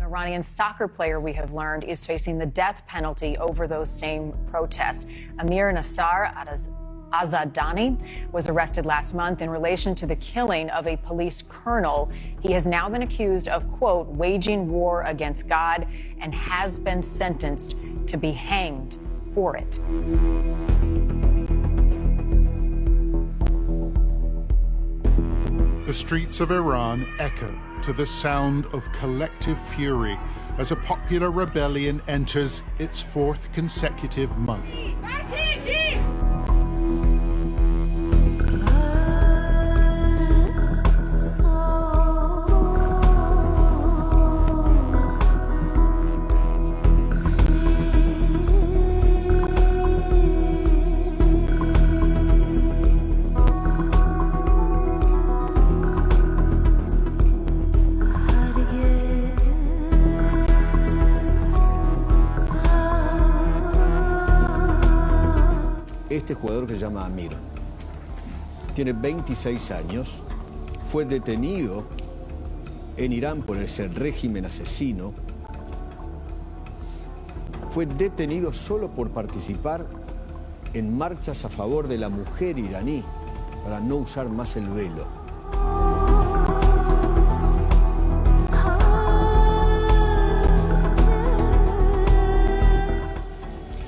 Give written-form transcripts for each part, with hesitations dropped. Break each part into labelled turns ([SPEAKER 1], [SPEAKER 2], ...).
[SPEAKER 1] Iranian soccer player, we have learned, is facing the death penalty over those same protests. Amir Nasr Azadani was arrested last month in relation to the killing of a police colonel. He has now been accused of, quote, waging war against God and has been sentenced to be hanged for it.
[SPEAKER 2] The streets of Iran echo to the sound of collective fury as a popular rebellion enters its fourth consecutive month.
[SPEAKER 3] Este jugador que se llama Amir tiene 26 años, fue detenido en Irán por ese régimen asesino, fue detenido solo por participar en marchas a favor de la mujer iraní para no usar más el velo.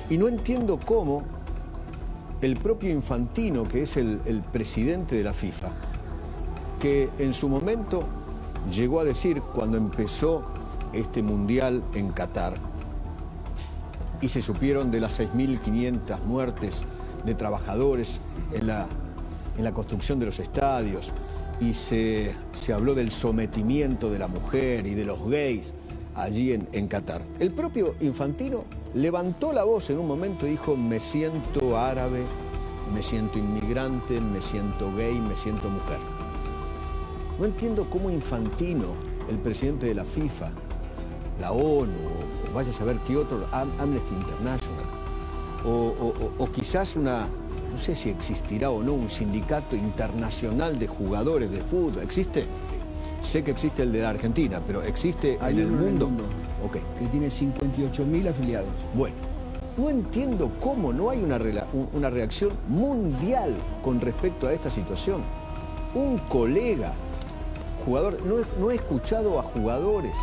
[SPEAKER 3] Y no entiendo cómo el propio Infantino, que es el presidente de la FIFA, que en su momento llegó a decir, cuando empezó este mundial en Qatar, y se supieron de las 6.500 muertes de trabajadores en la construcción de los estadios, y se habló del sometimiento de la mujer y de los gays allí en Qatar. El propio Infantino levantó la voz en un momento y dijo: me siento árabe, me siento inmigrante, me siento gay, me siento mujer. No entiendo cómo Infantino, el presidente de la FIFA, la ONU, o vaya a saber qué otro, Amnesty International, o quizás una, no sé si existirá o no, un sindicato internacional de jugadores de fútbol. ¿Existe? Sé que existe el de la Argentina, pero ¿existe en el mundo? Okay.
[SPEAKER 4] Que tiene 58.000 afiliados.
[SPEAKER 3] Bueno, no entiendo cómo no hay una reacción mundial con respecto a esta situación. Un colega, jugador, no he escuchado a jugadores.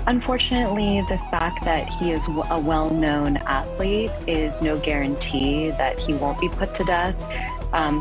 [SPEAKER 5] Unfortunately, the fact that he is a well-known athlete is no guarantee that he won't be put to death.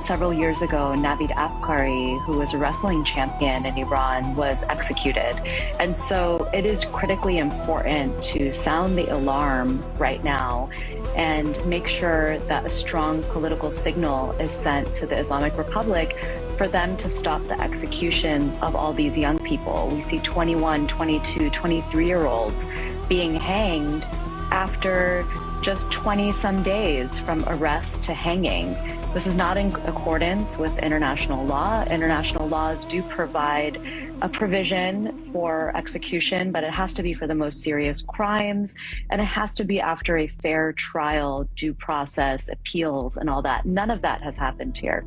[SPEAKER 5] Several years ago, Navid Afkari, who was a wrestling champion in Iran, was executed. And so it is critically important to sound the alarm right now and make sure that a strong political signal is sent to the Islamic Republic for them to stop the executions of all these young people. We see 21, 22, 23-year-olds being hanged after just 20-some days from arrest to hanging. This is not in accordance with international law. International laws do provide a provision for execution, but it has to be for the most serious crimes, and it has to be after a fair trial, due process, appeals, and all that. None of that has happened here.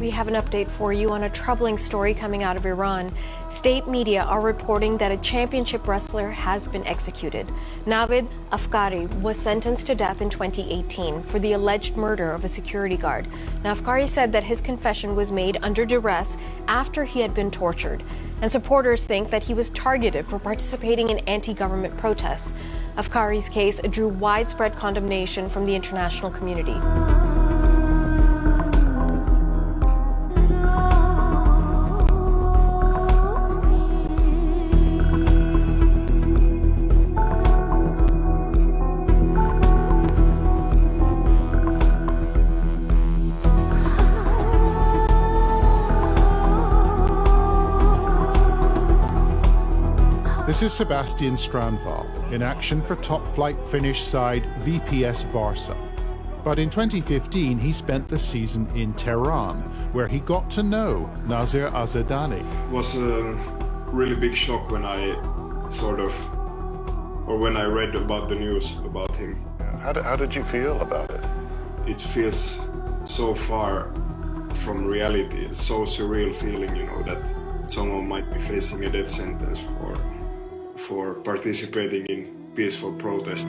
[SPEAKER 6] Have an update for you on a troubling story coming out of Iran. State media are reporting that a championship wrestler has been executed. Navid Afkari was sentenced to death in 2018 for the alleged murder of a security guard. Now, Afkari said that his confession was made under duress after he had been tortured, and supporters think that he was targeted for participating in anti-government protests. Afkari's case drew widespread condemnation from the international community.
[SPEAKER 2] This is Sebastian Strandvall in action for top-flight Finnish side VPS Varsa. But in 2015, he spent the season in Tehran, where he got to know Nasr Azadani.
[SPEAKER 7] It was a really big shock when I when I read about the news about him.
[SPEAKER 8] How did you feel about it?
[SPEAKER 7] It feels so far from reality. It's so surreal feeling, that someone might be facing a death sentence for participating in peaceful protest.